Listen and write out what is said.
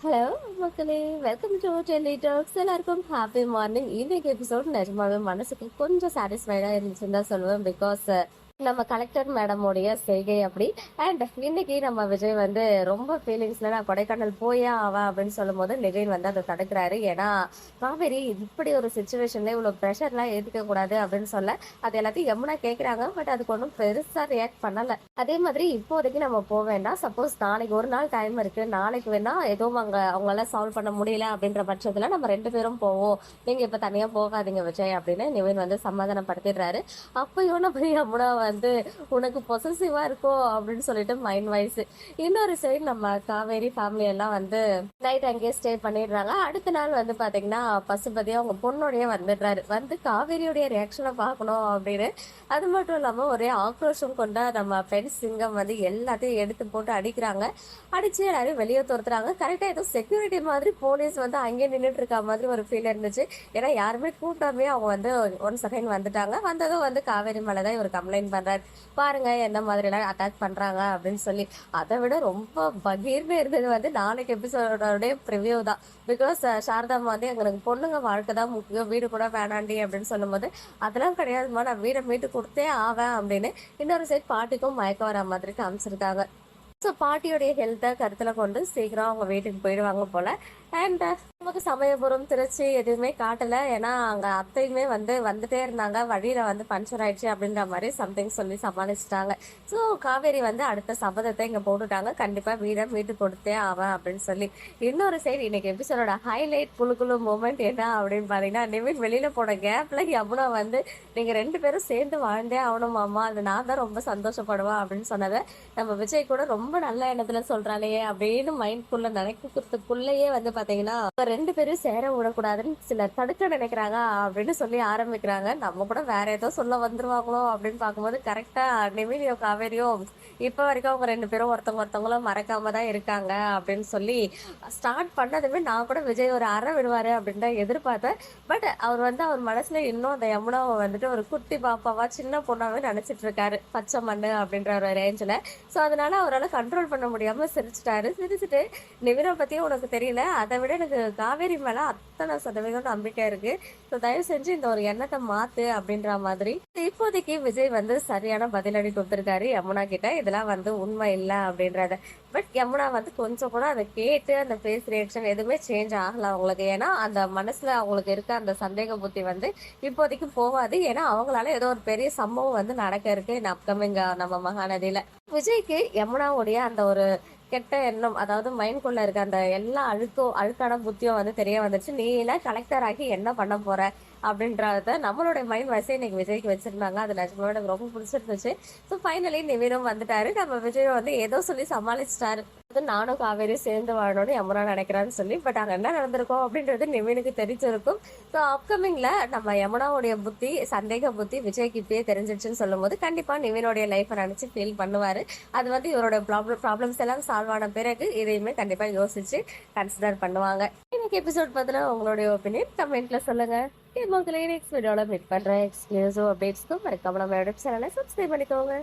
Hello மக்களே, welcome to Delhi tax. எல்லாருக்கும் happy morning. இன்னைக்கு எபிசோட் நிஜமாவே மனசுக்கு கொஞ்சம் சாட்டிஸ்ஃபைடா இருந்துச்சுன்னு தான் சொல்லுவேன். பிகாஸ் நம்ம கலெக்டர் மேடமோடைய செய்கை அப்படி. அண்ட் இன்னைக்கு நம்ம விஜய் வந்து ரொம்ப ஃபீலிங்ஸ்ல நான் கொடைக்கானல் போயே ஆவேன் அப்படின்னு சொல்லும் போது நிவின் வந்து அதை தடுக்கிறாரு. ஏன்னா காவேரி இப்படி ஒரு சுச்சுவேஷன்ல இவ்வளவு ப்ரெஷர்லாம் ஏத்துக்க கூடாது அப்படின்னு சொல்ல அது எல்லாத்தையும் யமுனா கேட்கறாங்க. பட் அதுக்கு ஒன்றும் பெருசா ரியாக்ட் பண்ணல. அதே மாதிரி இப்போதைக்கு நம்ம போக வேண்டாம், சப்போஸ் நாளைக்கு ஒரு நாள் டைம் இருக்கு, நாளைக்கு வேணா எதுவும் அவங்களால சால்வ் பண்ண முடியல அப்படின்ற பட்சத்துல நம்ம ரெண்டு பேரும் போவோம், நீங்க இப்ப தனியா போகாதீங்க விஜய் அப்படின்னு நிவின் வந்து சமாதானப்படுத்திடுறாரு. அப்பயும் நம்ம யமுனா வந்து உனக்கு பொசசிவா இருக்கோ அப்படின்னு சொல்லிட்டு மைண்ட் வைஸ். இன்னொரு சைடு நம்ம காவேரி ஃபேமிலி எல்லாம் வந்து நைட் அங்கேயே ஸ்டே பண்ணிடுறாங்க. அடுத்த நாள் வந்து பாத்தீங்கன்னா பசுபதி அவங்க பொண்ணோடய வந்துடுறாரு. வந்து காவேரியோடைய ரியாக்ஷனை பார்க்கணும் அப்படின்னு. அது மட்டும் இல்லாம ஒரே ஆக்ரோஷம் கொண்ட நம்ம பெண் சிங்கம் வந்து எல்லாத்தையும் எடுத்து போட்டு அடிக்கிறாங்க. அடிச்சு எல்லாரும் வெளியே துரத்துறாங்க. கரெக்டா ஏதோ செக்யூரிட்டி மாதிரி போலீஸ் வந்து அங்கே நின்றுட்டு இருக்க மாதிரி ஒரு ஃபீல் இருந்துச்சு. ஏன்னா யாருமே கூட்டாமே அவங்க வந்து ஒன் செகண்ட் வந்துட்டாங்க. வந்ததும் வந்து காவேரி மேலதான் இவர் கம்ப்ளைண்ட் பண்றாரு, பாருங்க என்ன மாதிரி எல்லாம் அட்டாக் பண்றாங்க அப்படின்னு சொல்லி. அதை விட ரொம்ப பகீர்னு இருந்தது வந்து நாளைக்கு எபிசோடோட ப்ரிவியூ தான். பிகாஸ் சாரதாமா வந்து எங்களுக்கு பொண்ணுங்க வாழ்க்கை தான் முக்கியம், வீடு கூட வேணாண்டி அப்படின்னு சொல்லும் போது அதெல்லாம் கிடையாதுமா, நான் வீடை மீட்டு கொடுத்தே ஆவேன் அப்படின்னு இன்னொரு சைட் பாட்டிக்கும் மயக்கம் வர மாதிரி காமிச்சிருக்காங்க. ஸோ பாட்டியோடைய ஹெல்த்தை கருத்தில் கொண்டு சீக்கிரம் அவங்க வீட்டுக்கு போயிடுவாங்க போல. அண்ட் நமக்கு சமயபுரம் திருச்சி எதுவுமே காட்டலை. ஏன்னா அங்கே அத்தையுமே வந்து வந்துட்டே இருந்தாங்க, வழியில் வந்து பஞ்சர் ஆயிடுச்சு அப்படின்ற மாதிரி சம்திங் சொல்லி சமாளிச்சிட்டாங்க. ஸோ காவேரி வந்து அடுத்த சபதத்தை இங்கே போட்டுட்டாங்க, கண்டிப்பாக வீடை மீட்டு கொடுத்தே ஆவேன் அப்படின்னு சொல்லி. இன்னொரு சைடு இன்னைக்கு எபிசோடோட ஹைலைட் குழு மூமெண்ட் என்ன அப்படின்னு பார்த்தீங்கன்னா, நிவின் வெளியில் போன கேப்பில் யமுனா வந்து நீங்கள் ரெண்டு பேரும் சேர்ந்து வாழ்ந்தே ஆகணுமாம்மா, அது நான் தான் ரொம்ப சந்தோஷப்படுவேன் அப்படின்னு சொன்னதை நம்ம விஜய் கூட ரொம்ப நல்ல எண்ணத்துல சொல்றாளே அப்படின்னு மைண்ட்குள்ள நினைக்கிறதுக்குள்ளேயே வந்து பாத்தீங்கன்னா ரெண்டு பேரும் சேர விடக்கூடாதுன்னு சிலர் தடுக்க நினைக்கிறாங்க அப்படின்னு சொல்லி ஆரம்பிக்கிறாங்க. நம்ம கூட வேற ஏதோ சொல்ல வந்துருவாங்களோ அப்படின்னு பார்க்கும்போது கரெக்டா நிவினியோ காவேரியோ இப்ப வரைக்கும் அவங்க ரெண்டு பேரும் ஒருத்தவங்களும் மறக்காம தான் இருக்காங்க அப்படின்னு சொல்லி ஸ்டார்ட் பண்ணதுமே நான் கூட விஜய் ஒரு அறை விடுவாரு அப்படின்னு தான் எதிர்பார்த்தேன். பட் அவர் வந்து அவர் மனசுல இன்னும் அந்த யமுனாவை வந்துட்டு ஒரு குட்டி பாப்பாவா சின்ன பொண்ணாவே நினைச்சிட்டு இருக்காரு, பச்சை மண்ணு அப்படின்ற ஒரு ரேஞ்சில். ஸோ அதனால அவரால் கண்ட்ரோல் பண்ண முடியாம சிரிச்சிட்டாரு. சிரிச்சுட்டு நிவினை பத்தியும் உனக்கு தெரியல, அதை விட எனக்கு காவேரி மேல அத்தனை சதவீதம் நம்பிக்கை இருக்கு, ஸோ தயவு செஞ்சு இந்த ஒரு எண்ணத்தை மாத்து அப்படின்ற மாதிரி. இப்போதைக்கு விஜய் வந்து சரியான பதிலடி கொடுத்துருக்காரு யமுனா கிட்ட, இதெல்லாம் வந்து உண்மை இல்லை அப்படின்றத. பட் யமுனா வந்து கொஞ்சம் கூட அதை கேட்டு அந்த ஃபேஸ் ரியாக்ஷன் எதுவுமே சேஞ்ச் ஆகல அவங்களுக்கு. ஏன்னா அந்த மனசுல அவங்களுக்கு இருக்க அந்த சந்தேக புத்தி வந்து இப்போதைக்கு போகாது. ஏன்னா அவங்களால ஏதோ ஒரு பெரிய சம்பவம் வந்து நடக்க இருக்கு அப்கமிங் நம்ம மகாநதியில. விஜய்க்கு யமுனாவுடைய அந்த ஒரு கெட்ட எண்ணம், அதாவது மைண்ட்குள்ள இருக்க அந்த எல்லா அழுக்கான புத்தியும் வந்து தெரிய வந்துருச்சு. நீ எல்லாம் கலெக்டர் ஆகி என்ன பண்ண போற அப்படின்றத நம்மளுடைய மைண்ட் வயசே இன்னைக்கு விஜய்க்கு வச்சிருந்தாங்க. அது நிஜமாவே எனக்கு ரொம்ப பிடிச்சிருந்துச்சு. ஸோ ஃபைனலி நிவினும் வந்துட்டாரு. நம்ம விஜய் வந்து ஏதோ சொல்லி சமாளிச்சிட்டாரு, நானும் காவேரி சேர்ந்து வாழணும்னு யமுனா நினைக்கிறான்னு சொல்லி. பட் அங்கே என்ன நடந்திருக்கோம் அப்படின்றது நிவினுக்கு தெரிஞ்சிருக்கும். ஸோ அப்கமிங்ல நம்ம யமுனாவுடைய புத்தி, சந்தேக புத்தி விஜய்க்கு இப்பயே தெரிஞ்சிருச்சுன்னு சொல்லும் போது கண்டிப்பா நிவினுடைய லைஃப்பை நினைச்சு ஃபீல் பண்ணுவாரு. அது வந்து இவரோட ப்ராப்ளம்ஸ் எல்லாம் சால்வ் ஆன பிறகு இதையுமே கண்டிப்பா யோசிச்சு கன்சிடர் பண்ணுவாங்க. இன்னைக்கு எபிசோட் பார்த்தீங்கன்னா உங்களுடைய ஒப்பீனியன் கமெண்ட்ல சொல்லுங்க. மக்களே, நெக்ஸ்ட் வீடியோல மீட் பண்றேன். எக்ஸ்க்ளூசிவ் அப்டேட்ஸ்க்கும் மறக்காம நம்ம சேனலை சப்ஸ்கிரைப் பண்ணிக்கோங்க.